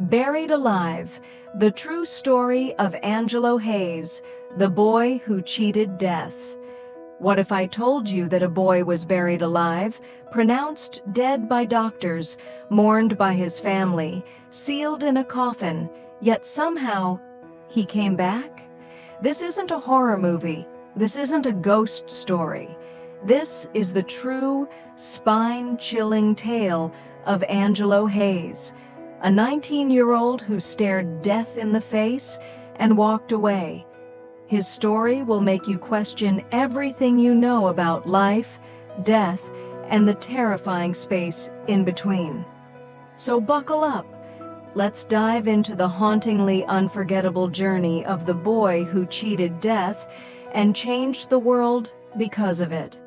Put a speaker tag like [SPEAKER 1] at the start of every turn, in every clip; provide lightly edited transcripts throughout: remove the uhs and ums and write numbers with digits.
[SPEAKER 1] Buried Alive, the true story of Angelo Hays, the boy who cheated death. What if I told you that a boy was buried alive, pronounced dead by doctors, mourned by his family, sealed in a coffin, yet somehow he came back? This isn't a horror movie. This isn't a ghost story. This is the true, spine-chilling tale of Angelo Hays, a 19-year-old who stared death in the face and walked away. His story will make you question everything you know about life, death, and the terrifying space in between. So buckle up. Let's dive into the hauntingly unforgettable journey of the boy who cheated death and changed the world because of it.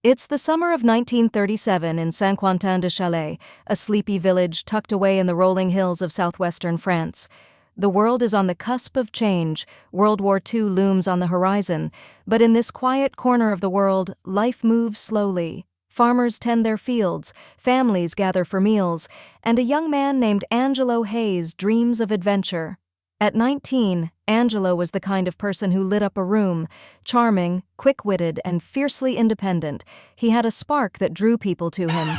[SPEAKER 1] It's the summer of 1937 in Saint-Quentin-de-Chalais, a sleepy village tucked away in the rolling hills of southwestern France. The world is on the cusp of change. World War II looms on the horizon. But in this quiet corner of the world, life moves slowly. Farmers tend their fields, families gather for meals, and a young man named Angelo Hays dreams of adventure. At 19, Angelo was the kind of person who lit up a room. Charming, quick-witted, and fiercely independent, he had a spark that drew people to him.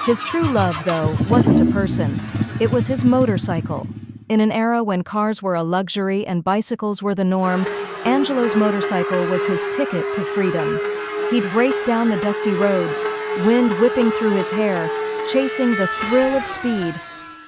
[SPEAKER 1] His true love, though, wasn't a person. It was his motorcycle. In an era when cars were a luxury and bicycles were the norm, Angelo's motorcycle was his ticket to freedom. He'd race down the dusty roads, wind whipping through his hair, chasing the thrill of speed.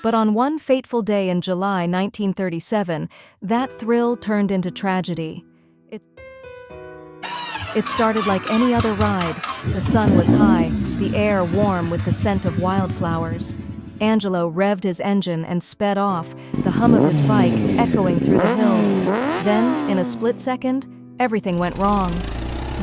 [SPEAKER 1] But on one fateful day in July 1937, that thrill turned into tragedy. It started like any other ride. The sun was high, the air warm with the scent of wildflowers. Angelo revved his engine and sped off, the hum of his bike echoing through the hills. Then, in a split second, everything went wrong.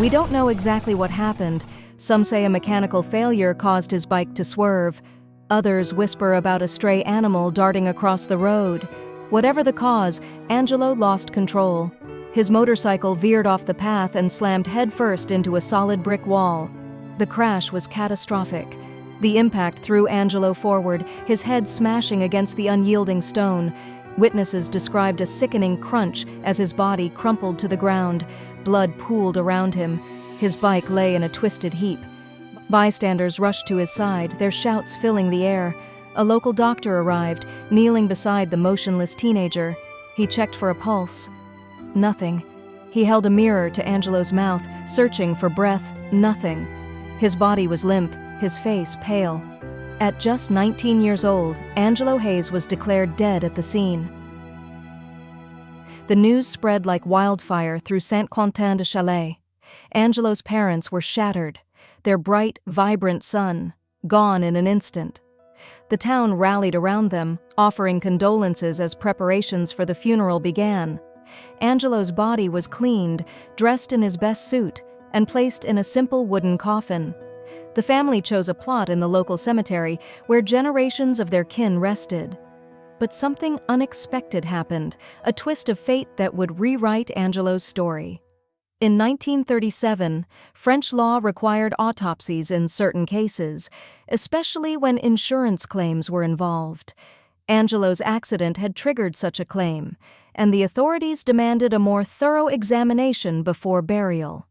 [SPEAKER 1] We don't know exactly what happened. Some say a mechanical failure caused his bike to swerve. Others whisper about a stray animal darting across the road. Whatever the cause, Angelo lost control. His motorcycle veered off the path and slammed headfirst into a solid brick wall. The crash was catastrophic. The impact threw Angelo forward, his head smashing against the unyielding stone. Witnesses described a sickening crunch as his body crumpled to the ground. Blood pooled around him. His bike lay in a twisted heap. Bystanders rushed to his side, their shouts filling the air. A local doctor arrived, kneeling beside the motionless teenager. He checked for a pulse. Nothing. He held a mirror to Angelo's mouth, searching for breath. Nothing. His body was limp, his face pale. At just 19 years old, Angelo Hays was declared dead at the scene. The news spread like wildfire through Saint-Quentin-de-Chalais. Angelo's parents were shattered. Their bright, vibrant son, gone in an instant. The town rallied around them, offering condolences as preparations for the funeral began. Angelo's body was cleaned, dressed in his best suit, and placed in a simple wooden coffin. The family chose a plot in the local cemetery where generations of their kin rested. But something unexpected happened, a twist of fate that would rewrite Angelo's story. In 1937, French law required autopsies in certain cases, especially when insurance claims were involved. Angelo's accident had triggered such a claim, and the authorities demanded a more thorough examination before burial.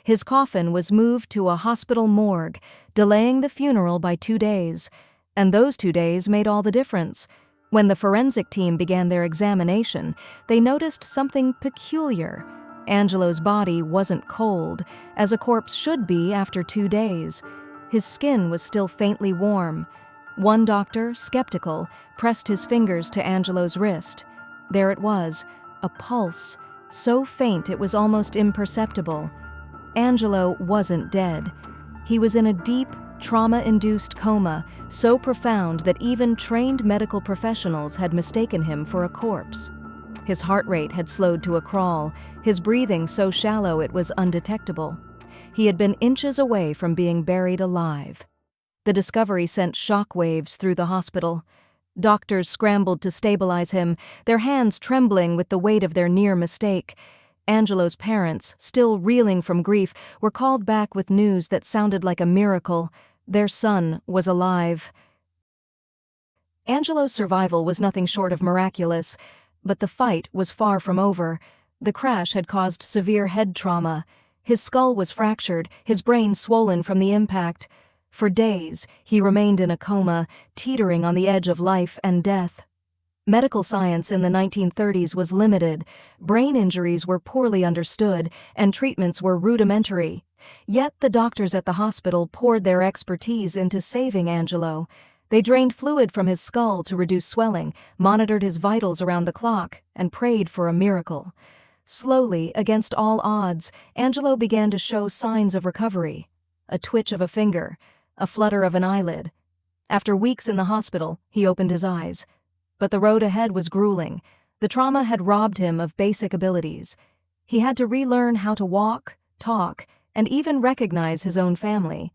[SPEAKER 1] His coffin was moved to a hospital morgue, delaying the funeral by 2 days, and those 2 days made all the difference. When the forensic team began their examination, they noticed something peculiar. Angelo's body wasn't cold, as a corpse should be after 2 days. His skin was still faintly warm. One doctor, skeptical, pressed his fingers to Angelo's wrist. There it was, a pulse, so faint it was almost imperceptible. Angelo wasn't dead. He was in a deep, trauma-induced coma, so profound that even trained medical professionals had mistaken him for a corpse. His heart rate had slowed to a crawl, his breathing so shallow it was undetectable. He had been inches away from being buried alive. The discovery sent shock waves through the hospital. Doctors scrambled to stabilize him, their hands trembling with the weight of their near mistake. Angelo's parents, still reeling from grief, were called back with news that sounded like a miracle. Their son was alive. Angelo's survival was nothing short of miraculous, but the fight was far from over. The crash had caused severe head trauma. His skull was fractured, his brain swollen from the impact. For days, he remained in a coma, teetering on the edge of life and death. Medical science in the 1930s was limited, brain injuries were poorly understood, and treatments were rudimentary. Yet the doctors at the hospital poured their expertise into saving Angelo. They drained fluid from his skull to reduce swelling, monitored his vitals around the clock, and prayed for a miracle. Slowly, against all odds, Angelo began to show signs of recovery. A twitch of a finger, a flutter of an eyelid. After weeks in the hospital, he opened his eyes. But the road ahead was grueling. The trauma had robbed him of basic abilities. He had to relearn how to walk, talk, and even recognize his own family.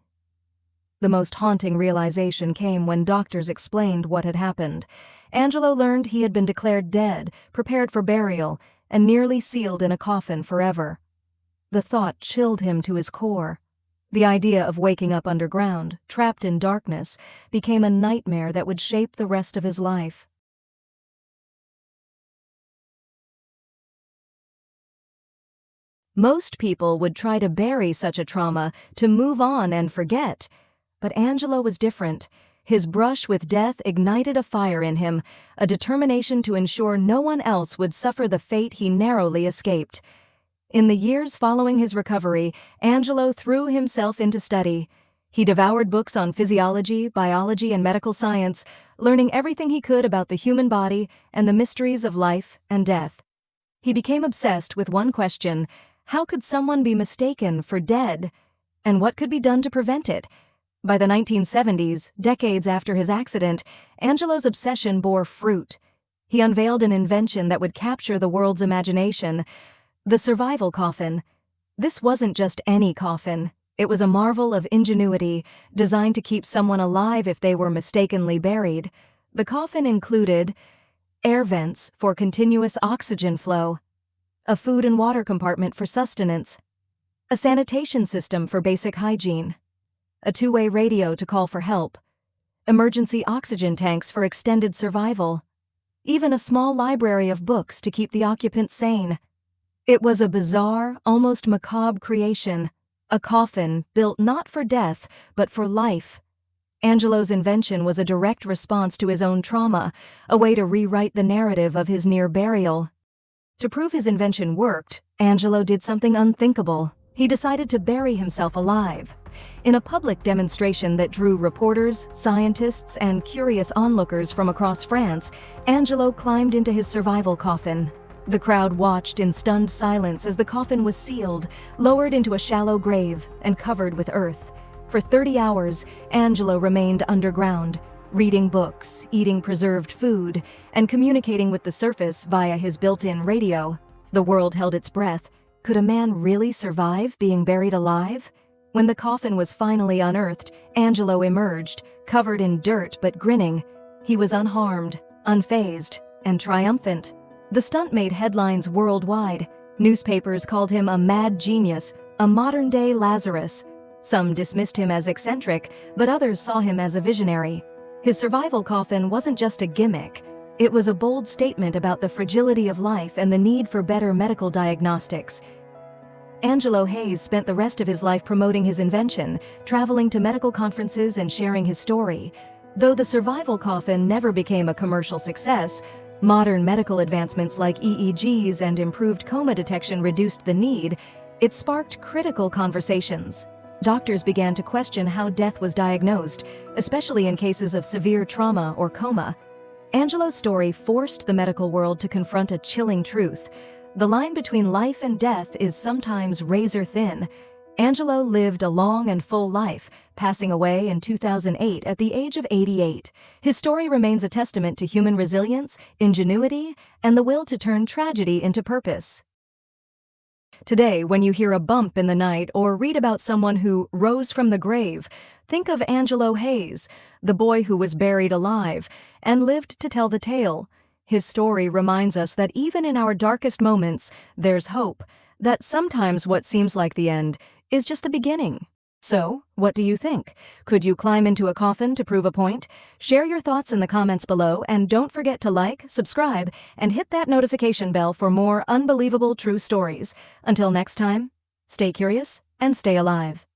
[SPEAKER 1] The most haunting realization came when doctors explained what had happened. Angelo learned he had been declared dead, prepared for burial, and nearly sealed in a coffin forever. The thought chilled him to his core. The idea of waking up underground, trapped in darkness, became a nightmare that would shape the rest of his life. Most people would try to bury such a trauma, to move on and forget. But Angelo was different. His brush with death ignited a fire in him, a determination to ensure no one else would suffer the fate he narrowly escaped. In the years following his recovery, Angelo threw himself into study. He devoured books on physiology, biology, and medical science, learning everything he could about the human body and the mysteries of life and death. He became obsessed with one question: how could someone be mistaken for dead? And what could be done to prevent it? By the 1970s, decades after his accident, Angelo's obsession bore fruit. He unveiled an invention that would capture the world's imagination: the survival coffin. This wasn't just any coffin. It was a marvel of ingenuity, designed to keep someone alive if they were mistakenly buried. The coffin included air vents for continuous oxygen flow, a food and water compartment for sustenance, a sanitation system for basic hygiene, a two-way radio to call for help, emergency oxygen tanks for extended survival, even a small library of books to keep the occupants sane. It was a bizarre, almost macabre creation, a coffin built not for death, but for life. Angelo's invention was a direct response to his own trauma, a way to rewrite the narrative of his near burial. To prove his invention worked, Angelo did something unthinkable. He decided to bury himself alive. In a public demonstration that drew reporters, scientists, and curious onlookers from across France, Angelo climbed into his survival coffin. The crowd watched in stunned silence as the coffin was sealed, lowered into a shallow grave, and covered with earth. For 30 hours, Angelo remained underground, reading books, eating preserved food, and communicating with the surface via his built-in radio. The world held its breath. Could a man really survive being buried alive? When the coffin was finally unearthed, Angelo emerged, covered in dirt but grinning. He was unharmed, unfazed, and triumphant. The stunt made headlines worldwide. Newspapers called him a mad genius, a modern-day Lazarus. Some dismissed him as eccentric, but others saw him as a visionary. His survival coffin wasn't just a gimmick. It was a bold statement about the fragility of life and the need for better medical diagnostics. Angelo Hays spent the rest of his life promoting his invention, traveling to medical conferences and sharing his story. Though the survival coffin never became a commercial success, modern medical advancements like EEGs and improved coma detection reduced the need. It sparked critical conversations. Doctors began to question how death was diagnosed, especially in cases of severe trauma or coma. Angelo's story forced the medical world to confront a chilling truth. The line between life and death is sometimes razor thin. Angelo lived a long and full life, passing away in 2008 at the age of 88. His story remains a testament to human resilience, ingenuity, and the will to turn tragedy into purpose. Today, when you hear a bump in the night or read about someone who rose from the grave, think of Angelo Hays, the boy who was buried alive and lived to tell the tale. His story reminds us that even in our darkest moments, there's hope, that sometimes what seems like the end is just the beginning. So, what do you think? Could you climb into a coffin to prove a point? Share your thoughts in the comments below, and don't forget to like, subscribe, and hit that notification bell for more unbelievable true stories. Until next time, stay curious and stay alive.